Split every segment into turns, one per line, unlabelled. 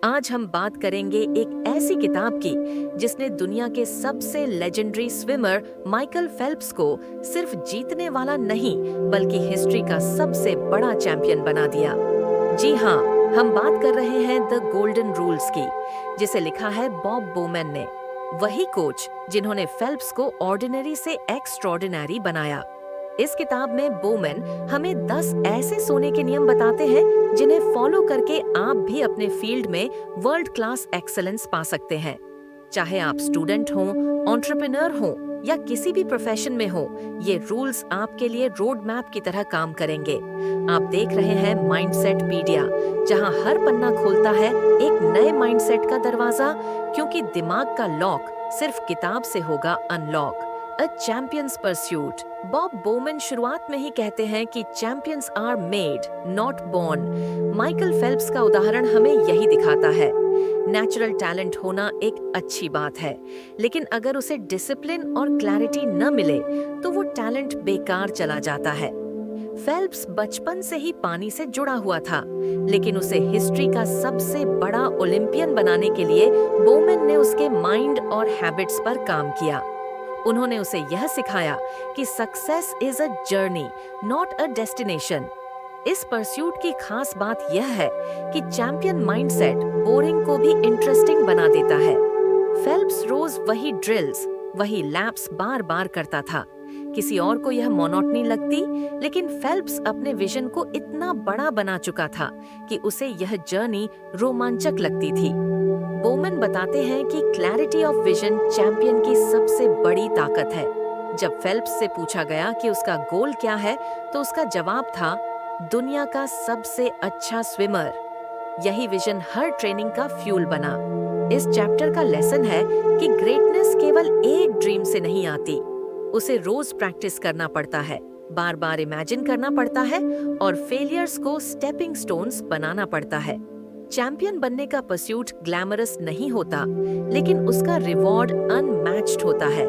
आज हम बात करेंगे एक ऐसी किताब की जिसने दुनिया के सबसे लेजेंडरी स्विमर माइकल फेल्प्स को सिर्फ जीतने वाला नहीं बल्कि हिस्ट्री का सबसे बड़ा चैंपियन बना दिया। जी हाँ, हम बात कर रहे हैं द गोल्डन रूल्स की, जिसे लिखा है बॉब बोमैन ने। वही कोच जिन्होंने फेल्प्स को ऑर्डिनरी से एक्स्ट्रॉर्डिनरी बनाया। इस किताब में बोमैन हमें 10 ऐसे सोने के नियम बताते हैं जिन्हें फॉलो करके आप भी अपने फील्ड में वर्ल्ड क्लास एक्सेलेंस पा सकते हैं। चाहे आप स्टूडेंट हों, एंटरप्रेन्योर हों या किसी भी प्रोफेशन में हो, ये रूल्स आपके लिए रोड मैप की तरह काम करेंगे। आप देख रहे हैं माइंडसेट पीडिया, जहां हर पन्ना खोलता है एक नए माइंडसेट का दरवाजा, क्योंकि दिमाग का लॉक सिर्फ किताब से होगा unlock. A champion's pursuit. Bob Bowman शुरुआत में ही कहते हैं कि champions are made not born. Michael Phelps का उदाहरण हमें यही दिखाता है। नेचुरल टैलेंट होना एक अच्छी बात है, लेकिन अगर उसे डिसिप्लिन और क्लैरिटी न मिले तो वो टैलेंट बेकार चला जाता है। फेल्प्स बचपन से ही पानी से जुड़ा हुआ था, लेकिन उसे हिस्ट्री का सबसे बड़ा ओलंपियन बनाने के लिए बोमैन ने उसके माइंड और हैबिट्स पर काम किया। उन्होंने उसे यह सिखाया कि success is a journey not a destination. इस परस्यूट की खास बात यह है कि चैंपियन माइंडसेट बोरिंग को भी इंटरेस्टिंग बना देता है। फेल्प्स रोज वही ड्रिल्स, वही लैप्स बार बार करता था। किसी और को यह मोनोटनी लगती, लेकिन फेल्प्स अपने विजन को इतना बड़ा बना चुका था कि उसे यह जर्नी रोमांचक लगती थी। बोमैन बताते हैं कि क्लैरिटी ऑफ विजन चैंपियन की सबसे बड़ी ताकत है। जब फेल्प्स से पूछा गया कि उसका गोल क्या है, तो उसका जवाब था दुनिया का सबसे अच्छा स्विमर। यही विजन हर ट्रेनिंग का फ्यूल बना। इस चैप्टर का लेसन है कि ग्रेटनेस केवल एक ड्रीम से नहीं आती, उसे रोज प्रैक्टिस करना पड़ता है, बार बार इमेजिन करना पड़ता है और फेलियर्स को स्टेपिंग स्टोन्स बनाना पड़ता है। चैंपियन बनने का परस्यूट ग्लैमरस नहीं होता, लेकिन उसका रिवॉर्ड अनमैच्ड होता है।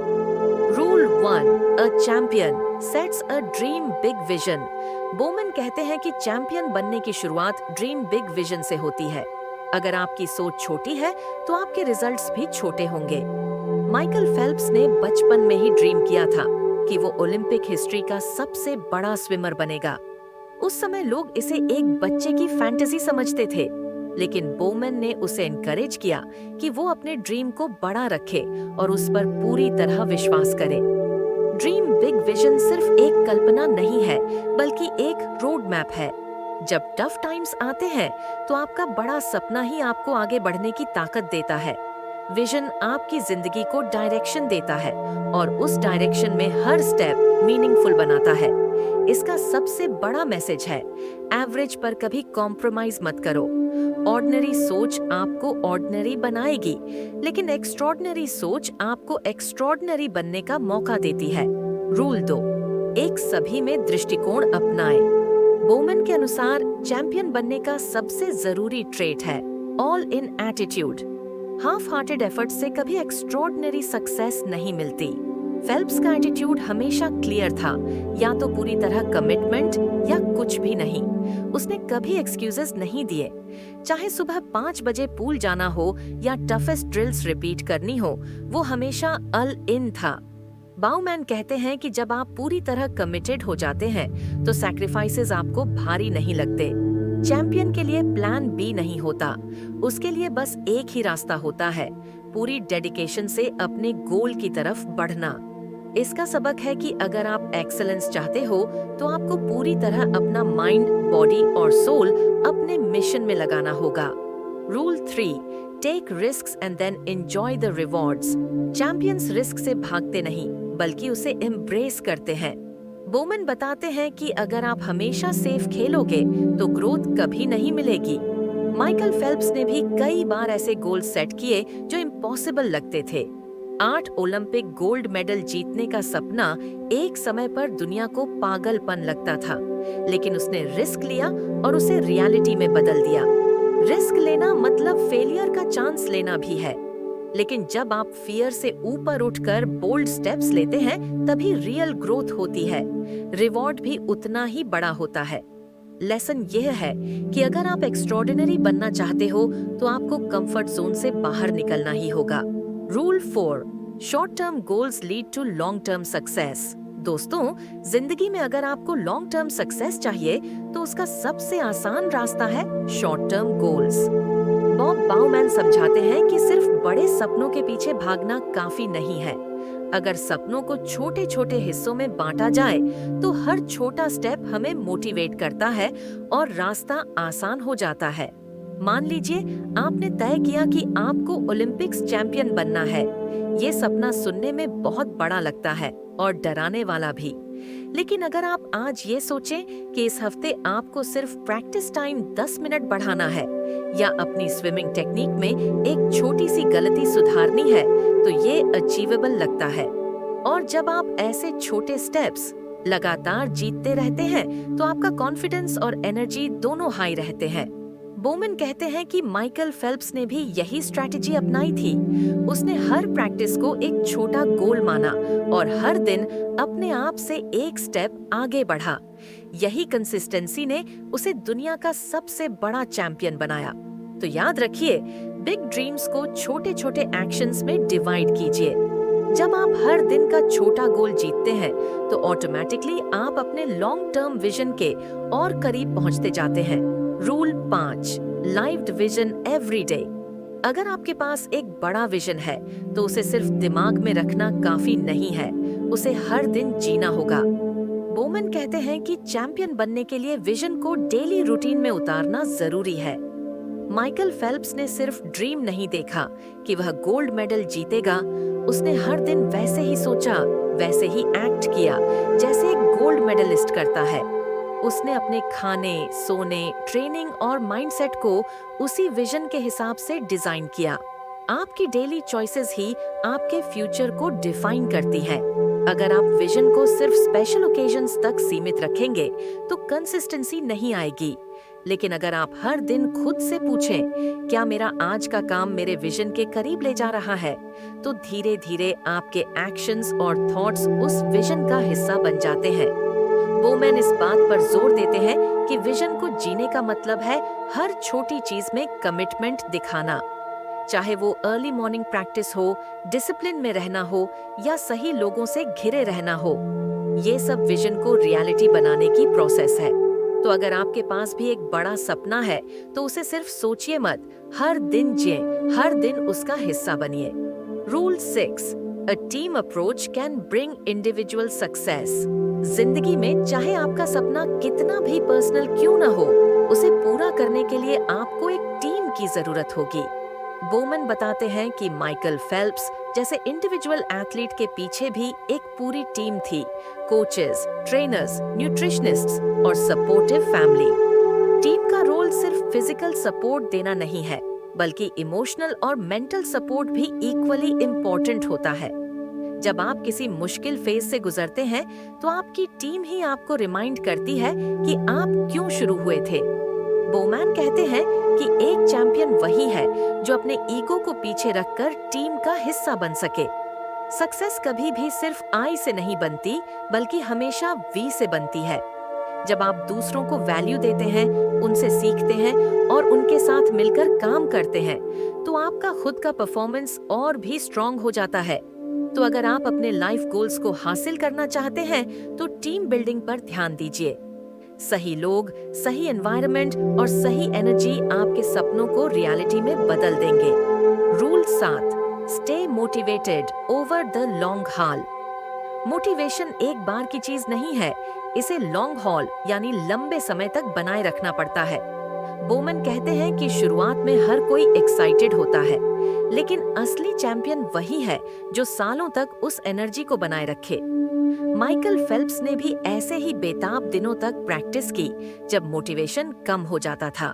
Rule 1, a champion sets a dream big vision. Bowman कहते हैं कि चैंपियन बनने की शुरुआत ड्रीम बिग विजन से होती है। अगर आपकी सोच छोटी है तो आपके रिजल्ट्स भी छोटे होंगे। माइकल फेल्प्स ने बचपन में ही ड्रीम किया था कि वो ओलंपिक हिस्ट्री का सबसे बड़ा स्विमर बनेगा। उस समय लोग इसे एक बच्चे की फैंटेसी समझते थे, लेकिन बोमैन ने उसे एनकरेज किया कि वो अपने ड्रीम को बड़ा रखे और उस पर पूरी तरह विश्वास करे। ड्रीम बिग विजन सिर्फ एक कल्पना नहीं है, बल्कि एक रोड मैप है। जब टफ टाइम्स आते हैं तो आपका बड़ा सपना ही आपको आगे बढ़ने की ताकत देता है। विजन आपकी जिंदगी को डायरेक्शन देता है और उस डायरेक्शन में हर स्टेप मीनिंगफुल बनाता है। इसका सबसे बड़ा मैसेज है, एवरेज पर कभी कॉम्प्रोमाइज मत करो। ऑर्डिनरी सोच आपको ऑर्डिनरी बनाएगी, लेकिन एक्स्ट्रॉर्डिनरी सोच आपको एक्स्ट्रॉर्डिनरी बनने का मौका देती है। रूल 2, एक सभी में दृष्टिकोण अपनाएं। बोमैन के अनुसार चैंपियन बनने का सबसे जरूरी ट्रेट है all in attitude. Half hearted effort से कभी एक्स्ट्रॉर्डिनरी सक्सेस नहीं मिलती। फेल्प्स का एटीट्यूड हमेशा क्लियर था, या तो पूरी तरह कमिटमेंट या कुछ भी नहीं। उसने कभी एक्सक्यूजेस नहीं दिए। चाहे सुबह 5 बजे पूल जाना हो या टफेस्ट ड्रिल्स रिपीट करनी हो, वो हमेशा ऑल इन था। बाउमैन कहते हैं कि जब आप पूरी तरह कमिटेड हो जाते हैं तो सैक्रिफाइसेस आपको भारी नहीं लगते। चैंपियन के लिए प्लान बी नहीं होता, उसके लिए बस एक ही रास्ता होता है, पूरी डेडिकेशन से अपने गोल की तरफ बढ़ना। इसका सबक है कि अगर आप एक्सेलेंस चाहते हो तो आपको पूरी तरह अपना माइंड, बॉडी और सोल अपने मिशन में लगाना होगा। Rule 3, take risks and then enjoy the rewards. Champions risk से भागते नहीं, बल्कि उसे एम्ब्रेस करते हैं। बोमैन बताते हैं कि अगर आप हमेशा सेफ खेलोगे तो ग्रोथ कभी नहीं मिलेगी। माइकल फेल्प्स ने भी कई बार ऐसे गोल सेट किए जो इम्पॉसिबल लगते थे। 8 ओलंपिक गोल्ड मेडल जीतने का सपना एक समय पर दुनिया को पागलपन लगता था, लेकिन उसने रिस्क लिया और उसे रियलिटी में बदल दिया। रिस्क लेना मतलब फेलियर का चांस लेना भी है, लेकिन जब आप फियर से ऊपर उठकर बोल्ड स्टेप्स लेते हैं, तभी रियल ग्रोथ होती है। रिवॉर्ड भी उतना ही बड़ा होता है। लेसन यह है कि अगर आप एक्स्ट्रॉर्डिनरी बनना चाहते हो तो आपको कंफर्ट जोन से बाहर निकलना ही होगा। Rule 4, short term goals lead to long term success. दोस्तों, जिंदगी में अगर आपको लॉन्ग टर्म सक्सेस चाहिए तो उसका सबसे आसान रास्ता है शॉर्ट टर्म गोल्स। बॉब बाउमैन समझाते हैं कि सिर्फ बड़े सपनों के पीछे भागना काफी नहीं है। अगर सपनों को छोटे छोटे हिस्सों में बांटा जाए तो हर छोटा स्टेप हमें मोटिवेट करता है और रास्ता आसान हो जाता है। मान लीजिए आपने तय किया कि आपको ओलंपिक्स चैंपियन बनना है। ये सपना सुनने में बहुत बड़ा लगता है और डराने वाला भी। लेकिन अगर आप आज ये सोचें कि इस हफ्ते आपको सिर्फ प्रैक्टिस टाइम 10 मिनट बढ़ाना है या अपनी स्विमिंग टेक्निक में एक छोटी सी गलती सुधारनी है, तो ये अचीवेबल लगता है। और जब आप ऐसे छोटे स्टेप्स लगातार जीतते रहते हैं तो आपका कॉन्फिडेंस और एनर्जी दोनों हाई रहते हैं। बोमन कहते हैं कि माइकल फेल्प्स ने भी यही स्ट्रैटेजी अपनाई थी। उसने हर प्रैक्टिस को एक छोटा गोल माना और हर दिन अपने आप से एक स्टेप आगे बढ़ा। यही कंसिस्टेंसी ने उसे दुनिया का सबसे बड़ा चैंपियन बनाया। तो याद रखिए, बिग ड्रीम्स को छोटे छोटे एक्शंस में डिवाइड कीजिए। जब आप हर दिन का छोटा गोल जीतते हैं तो ऑटोमेटिकली आप अपने लॉन्ग टर्म विजन के और करीब पहुंचते जाते हैं। Rule 5, lived vision every day. अगर आपके पास एक बड़ा विजन है तो उसे सिर्फ दिमाग में रखना काफी नहीं है, उसे हर दिन जीना होगा। बोमन कहते हैं कि चैंपियन बनने के लिए विजन को डेली रूटीन में उतारना जरूरी है। माइकल फेल्प्स ने सिर्फ ड्रीम नहीं देखा कि वह गोल्ड मेडल जीतेगा, उसने हर दिन वैसे ही सोचा, वैसे ही एक्ट किया जैसे एक गोल्ड मेडलिस्ट करता है। उसने अपने खाने, सोने, ट्रेनिंग और माइंडसेट को उसी विजन के हिसाब से डिजाइन किया। आपकी डेली चॉइसेस ही आपके फ्यूचर को डिफाइन करती है। अगर आप विजन को सिर्फ स्पेशल ओकेजन्स तक सीमित रखेंगे तो कंसिस्टेंसी नहीं आएगी। लेकिन अगर आप हर दिन खुद से पूछें, क्या मेरा आज का काम मेरे विजन के करीब ले जा रहा है, तो धीरे धीरे आपके एक्शंस और थॉट्स उस विजन का हिस्सा बन जाते हैं। बोमैन इस बात पर जोर देते हैं कि विजन को जीने का मतलब है हर छोटी चीज में कमिटमेंट दिखाना। चाहे वो अर्ली मॉर्निंग प्रैक्टिस हो, डिसिप्लिन में रहना हो या सही लोगों से घिरे रहना हो, ये सब विजन को रियलिटी बनाने की प्रोसेस है। तो अगर आपके पास भी एक बड़ा सपना है तो उसे सिर्फ सोचिए मत, हर दिन जिए, हर दिन उसका हिस्सा बनिए। Rule 6, A team approach can bring individual success. जिंदगी में चाहे आपका सपना कितना भी पर्सनल क्यों ना हो, उसे पूरा करने के लिए आपको एक टीम की जरूरत होगी। बोमन बताते हैं कि माइकल फेल्प्स जैसे इंडिविजुअल एथलीट के पीछे भी एक पूरी टीम थी, कोचेस, ट्रेनर्स, न्यूट्रिशनिस्ट्स और सपोर्टिव फैमिली। टीम का रोल सिर्फ फिजिकल सपोर्ट देना नहीं है, बल्कि इमोशनल और मेंटल सपोर्ट भी इक्वली इम्पोर्टेंट होता है। जब आप किसी मुश्किल फेज से गुजरते हैं तो आपकी टीम ही आपको रिमाइंड करती है कि आप क्यों शुरू हुए थे। बोमैन कहते हैं कि एक चैंपियन वही है जो अपने ईगो को पीछे रखकर टीम का हिस्सा बन सके। सक्सेस कभी भी सिर्फ आई से नहीं बनती, बल्कि हमेशा वी से बनती है। जब आप दूसरों को वैल्यू देते हैं, उनसे सीखते हैं और उनके साथ मिलकर काम करते हैं, तो आपका खुद का परफॉर्मेंस और भी स्ट्रांग हो जाता है। तो अगर आप अपने लाइफ गोल्स को हासिल करना चाहते हैं तो टीम बिल्डिंग पर ध्यान दीजिए। सही लोग, सही एनवायरनमेंट और सही एनर्जी आपके सपनों को रियलिटी में बदल देंगे। Rule 7, stay motivated over the long haul. Motivation एक बार की चीज नहीं है, इसे लॉन्ग हॉल यानी लंबे समय तक बनाए रखना पड़ता है। बोमन कहते हैं कि शुरुआत में हर कोई एक्साइटेड होता है, लेकिन असली चैंपियन वही है जो सालों तक उस एनर्जी को बनाए रखे। माइकल फेल्प्स ने भी ऐसे ही बेताब दिनों तक प्रैक्टिस की जब मोटिवेशन कम हो जाता था।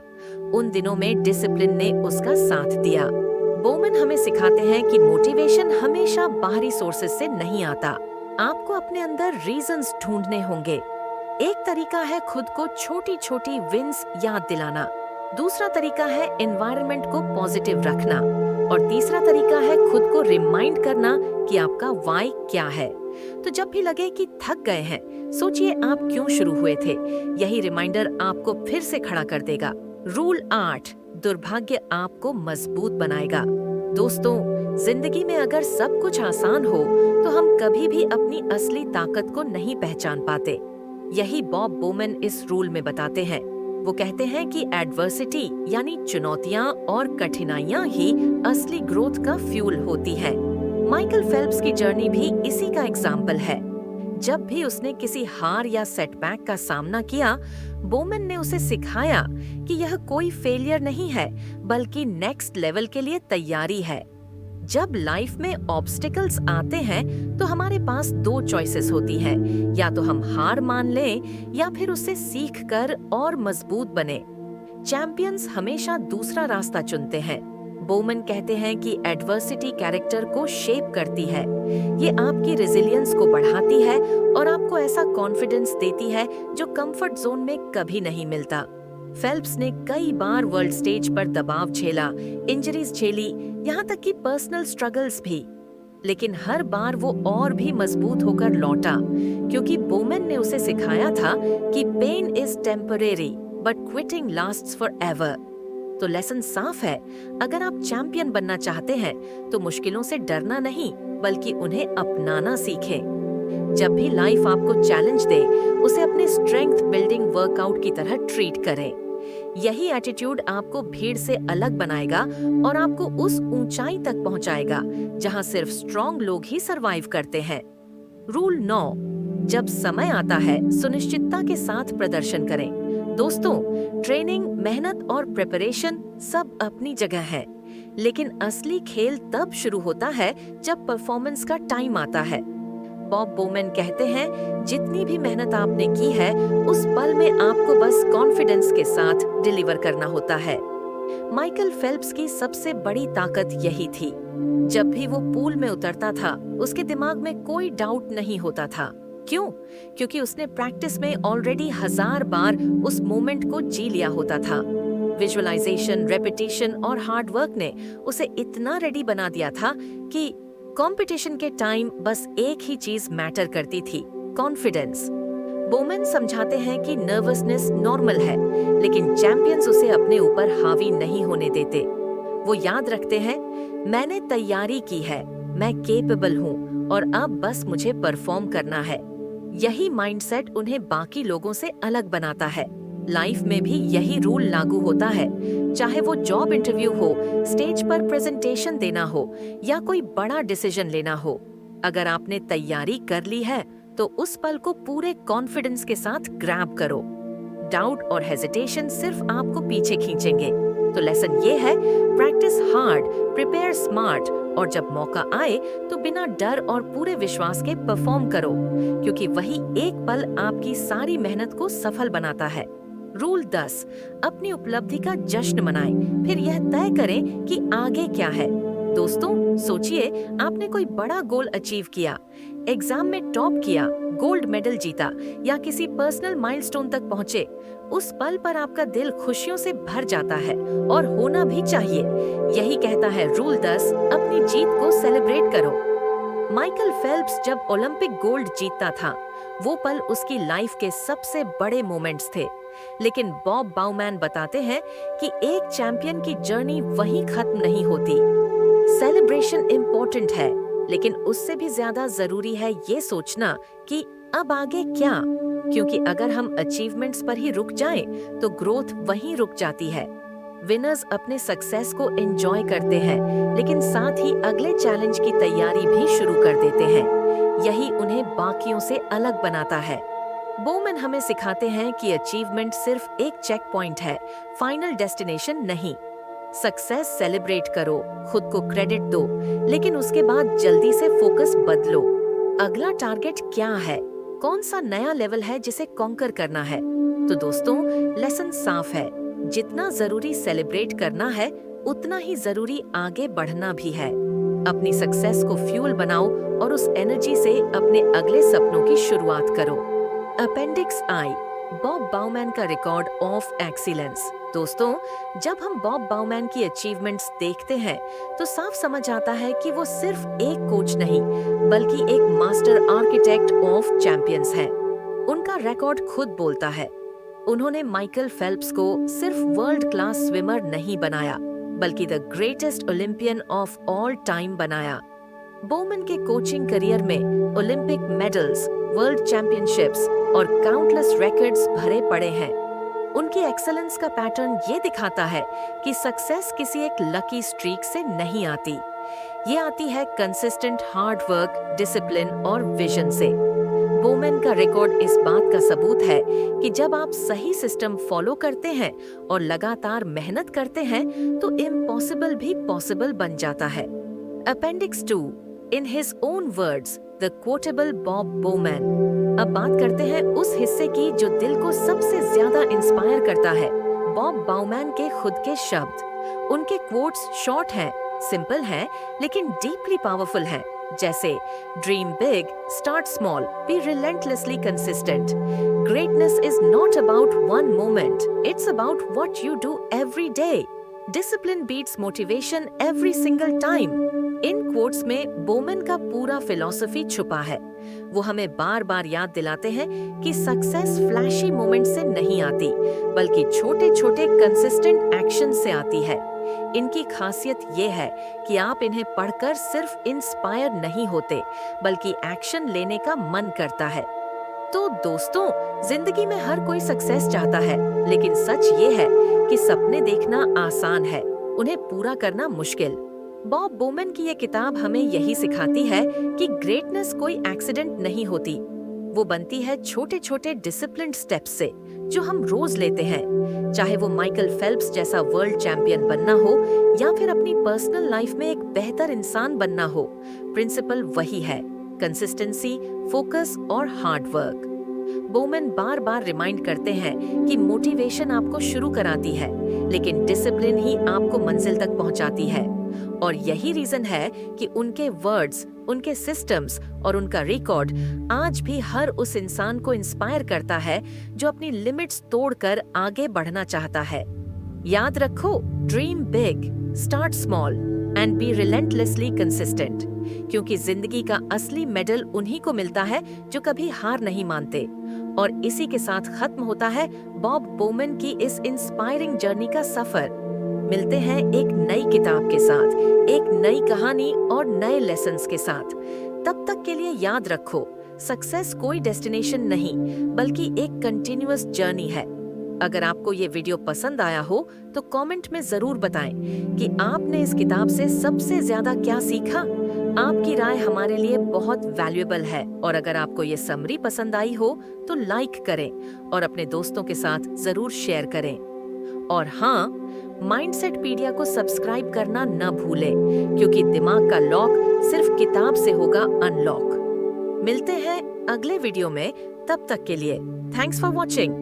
उन दिनों में डिसिप्लिन ने उसका साथ दिया। बोमन हमें सिखाते हैं कि मोटिवेशन हमेशा बाहरी सोर्सेज से नहीं आता, आपको अपने अंदर रीजंस ढूंढने होंगे। एक तरीका है खुद को छोटी छोटी विंस याद दिलाना, दूसरा तरीका है एनवायरनमेंट को पॉजिटिव रखना और तीसरा तरीका है खुद को रिमाइंड करना कि आपका वाई क्या है। तो जब भी लगे कि थक गए हैं सोचिए आप क्यों शुरू हुए थे। यही रिमाइंडर आपको फिर से खड़ा कर देगा। रूल 8, दुर्भाग्य आपको मजबूत बनाएगा। दोस्तों, जिंदगी में अगर सब कुछ आसान हो तो हम कभी भी अपनी असली ताकत को नहीं पहचान पाते। यही बॉब बोमन इस रूल में बताते हैं। वो कहते हैं कि एडवर्सिटी यानी चुनौतियां और कठिनाइयां ही असली ग्रोथ का फ्यूल होती है। माइकल फेल्प्स की जर्नी भी इसी का एग्जाम्पल है। जब भी उसने किसी हार या सेटबैक का सामना किया, बोमन ने उसे सिखाया कि यह कोई फेलियर नहीं है, बल्कि नेक्स्ट लेवल के लिए तैयारी है। जब लाइफ में ऑब्स्टिकल्स आते हैं तो हमारे पास 2 चॉइसेस होती हैं, या तो हम हार मान लें या फिर उससे सीख कर और मजबूत बने। चैंपियंस हमेशा दूसरा रास्ता चुनते हैं। बोमन कहते हैं कि एडवर्सिटी कैरेक्टर को शेप करती है। ये आपकी रेजिलियंस को बढ़ाती है और आपको ऐसा कॉन्फिडेंस देती है जो कंफर्ट जोन में कभी नहीं मिलता। फेल्प्स ने कई बार वर्ल्ड स्टेज पर दबाव झेला, इंजरीज झेली, यहाँ तक कि पर्सनल स्ट्रगल्स भी। लेकिन हर बार वो और भी मजबूत होकर लौटा, क्योंकि बोमन ने उसे सिखाया था कि pain is temporary but quitting lasts forever. तो लेसन साफ है, अगर आप चैंपियन बनना चाहते हैं तो मुश्किलों से डरना नहीं, बल्कि उन्हें अपनाना सीखें। जब भी लाइफ आपको चैलेंज दे, उसे अपने स्ट्रेंथ बिल्डिंग वर्कआउट की तरह ट्रीट करें। यही एटीट्यूड आपको भीड़ से अलग बनाएगा और आपको उस ऊंचाई तक पहुंचाएगा जहां सिर्फ स्ट्रॉन्ग लोग ही सरवाइव करते हैं। रूल 9, जब समय आता है सुनिश्चितता के साथ प्रदर्शन करें। दोस्तों, ट्रेनिंग, मेहनत और प्रिपरेशन सब अपनी जगह है, लेकिन असली खेल तब शुरू होता है जब परफॉर्मेंस का टाइम आता है। बॉब बोमन कहते हैं, जितनी भी मेहनत आपने की है, उस पल में आपको बस कॉन्फिडेंस के साथ डिलीवर करना होता है। माइकल फेल्प्स की सबसे बड़ी ताकत यही थी। जब भी वो पूल में उतरता था, उसके दिमाग में कोई डाउट नहीं होता था। क्यों? क्योंकि उसने प्रैक्टिस में ऑलरेडी 1000 बार उस मोमेंट को जी लिया होता था। विजुअलाइजेशन, रेपिटेशन और हार्ड वर्क ने उसे इतना रेडी बना दिया था कि कंपटीशन के टाइम बस एक ही चीज मैटर करती थी, कॉन्फिडेंस। बोमन समझाते हैं कि नर्वसनेस नॉर्मल है, लेकिन चैंपियंस उसे अपने ऊपर हावी नहीं होने देते। वो याद रखते हैं, मैंने तैयारी की है, मैं केपेबल हूँ और अब बस मुझे परफॉर्म करना है। यही माइंडसेट उन्हें बाकी लोगों से अलग बनाता है। लाइफ में भी यही रूल लागू होता है, चाहे वो जॉब इंटरव्यू हो, स्टेज पर प्रेजेंटेशन देना हो या कोई बड़ा डिसीजन लेना हो। अगर आपने तैयारी कर ली है तो उस पल को पूरे कॉन्फिडेंस के साथ ग्रैब करो। डाउट और हेजिटेशन सिर्फ आपको पीछे खींचेंगे। तो लेसन ये है, प्रैक्टिस हार्ड, प्रिपेयर स्मार्ट और जब मौका आए तो बिना डर और पूरे विश्वास के परफॉर्म करो, क्योंकि वही एक पल आपकी सारी मेहनत को सफल बनाता है। रूल 10, अपनी उपलब्धि का जश्न मनाएं, फिर यह तय करें कि आगे क्या है। दोस्तों, सोचिए आपने कोई बड़ा गोल अचीव किया, एग्जाम में टॉप किया, गोल्ड मेडल जीता या किसी पर्सनल माइलस्टोन तक पहुंचे। उस पल पर आपका दिल खुशियों से भर जाता है और होना भी चाहिए। यही कहता है रूल 10, अपनी जीत को सेलिब्रेट करो। माइकल फेल्प्स जब ओलंपिक गोल्ड जीतता था, वो पल उसकी लाइफ के सबसे बड़े मोमेंट्स थे। लेकिन बॉब बाउमैन बताते हैं कि एक चैंपियन की जर्नी वहीं खत्म नहीं होती। सेलिब्रेशन इम्पोर्टेंट है, लेकिन उससे भी ज्यादा जरूरी है ये सोचना कि अब आगे क्या, क्योंकि अगर हम अचीवमेंट्स पर ही रुक जाएं, तो ग्रोथ वहीं रुक जाती है। विनर्स अपने सक्सेस को एंजॉय करते हैं, लेकिन साथ ही अगले चैलेंज की तैयारी भी शुरू कर देते हैं। यही उन्हें बाकियों से अलग बनाता है। बोमन हमें सिखाते हैं कि अचीवमेंट सिर्फ एक चेक पॉइंट है, फाइनल डेस्टिनेशन नहीं। सक्सेस सेलिब्रेट करो, खुद को क्रेडिट दो, लेकिन उसके बाद जल्दी से फोकस बदलो। अगला टारगेट क्या है? कौन सा नया लेवल है जिसे कॉन्कर करना है? तो दोस्तों, लेसन साफ है, जितना जरूरी सेलिब्रेट करना है, उतना ही जरूरी आगे बढ़ना भी है। अपनी सक्सेस को फ्यूल बनाओ और उस एनर्जी से अपने अगले सपनों की शुरुआत करो। अपेंडिक्स आई, बॉब बाउमैन का रिकॉर्ड ऑफ एक्सीलेंस। दोस्तों, जब हम बॉब बाउमैन की अचीवमेंट्स देखते हैं तो साफ समझ आता है कि वो सिर्फ एक कोच नहीं, बल्कि एक मास्टर आर्किटेक्ट ऑफ चैंपियंस है। उनका रिकॉर्ड खुद बोलता है। उन्होंने माइकल फेल्प्स को सिर्फ वर्ल्ड क्लास स्विमर नहीं बनाया, बल्कि the greatest Olympian of all time बनाया। बोमन के कोचिंग करियर में ओलंपिक मेडल्स, वर्ल्ड चैंपियनशिप्स और काउंटलेस रिकॉर्ड्स भरे पड़े हैं। उनकी एक्सेलेंस का पैटर्न ये दिखाता है कि सक्सेस किसी एक लकी स्ट्रीक से नहीं आती। ये आती है कंसिस्टेंट हार्ड वर्क, डिसिप्लिन और विजन से। बोमन का रिकॉर्ड इस बात का सबूत है कि जब आप सही सिस्टम फॉलो करते हैं और लगातार मेहनत करते हैं तो इम्पॉसिबल भी पॉसिबल बन जाता है। Appendix 2, in his own words, the quotable Bob Bowman. अब बात करते हैं उस हिस्से की जो दिल को सबसे ज्यादा इंस्पायर करता है, बॉब बाउमैन के खुद के शब्द। उनके क्वोट्स शॉर्ट हैं, सिंपल हैं, लेकिन डीपली पावरफुल हैं। जैसे dream big, start small, be relentlessly consistent. Greatness is not about one moment, it's about what you do every day. Discipline beats motivation every single time. इन quotes में Bowman का पूरा philosophy छुपा है। वो हमें बार बार याद दिलाते हैं कि सक्सेस फ्लैशी मोमेंट से नहीं आती, बल्कि छोटे छोटे कंसिस्टेंट एक्शन से आती है। इनकी खासियत ये है कि आप इन्हें पढ़कर सिर्फ इंस्पायर नहीं होते, बल्कि एक्शन लेने का मन करता है। तो दोस्तों, जिंदगी में हर कोई सक्सेस चाहता है, लेकिन सच ये है कि सपने देखना आसान है, उन्हें पूरा करना मुश्किल। बॉब बोमन की ये किताब हमें यही सिखाती है कि ग्रेटनेस कोई एक्सीडेंट नहीं होती। वो बनती है छोटे छोटे डिसिप्लिन्ड स्टेप्स से, जो हम रोज लेते हैं। चाहे वो माइकल फेल्प्स जैसा वर्ल्ड चैंपियन बनना हो या फिर अपनी पर्सनल लाइफ में एक बेहतर इंसान बनना हो, प्रिंसिपल वही है, कंसिस्टेंसी, फोकस और हार्ड वर्क। बोमन बार बार रिमाइंड करते हैं कि मोटिवेशन आपको शुरू कराती है, लेकिन डिसिप्लिन ही आपको मंजिल तक पहुंचाती है। और यही रीजन है कि उनके वर्ड्स, उनके सिस्टम्स और उनका रिकॉर्ड आज भी हर उस इंसान को इंस्पायर करता है जो अपनी लिमिट्स तोड़कर आगे बढ़ना चाहता है। याद रखो, dream big, start small and be relentlessly consistent, क्योंकि जिंदगी का असली मेडल उन्हीं को मिलता है जो कभी हार नहीं मानते। और इसी के साथ खत्म होता है बॉब बोमन की इस इंस्पायरिंग जर्नी का सफर। मिलते हैं एक नई किताब के साथ, एक नई कहानी और नए लेसन्स के साथ। तब तक के लिए याद रखो, सक्सेस कोई डेस्टिनेशन नहीं, बल्कि एक कंटिन्यूअस जर्नी है। अगर आपको ये वीडियो पसंद आया हो तो कमेंट में जरूर बताएं कि आपने इस किताब से सबसे ज्यादा क्या सीखा। आपकी राय हमारे लिए बहुत वैल्यूएबल है। और अगर आपको ये समरी पसंद आई हो तो लाइक करें और अपने दोस्तों के साथ जरूर शेयर करें। और हाँ, माइंडसेटपीडिया को सब्सक्राइब करना न भूलें, क्योंकि दिमाग का लॉक सिर्फ किताब से होगा अनलॉक। मिलते हैं अगले वीडियो में, तब तक के लिए थैंक्स फॉर वॉचिंग।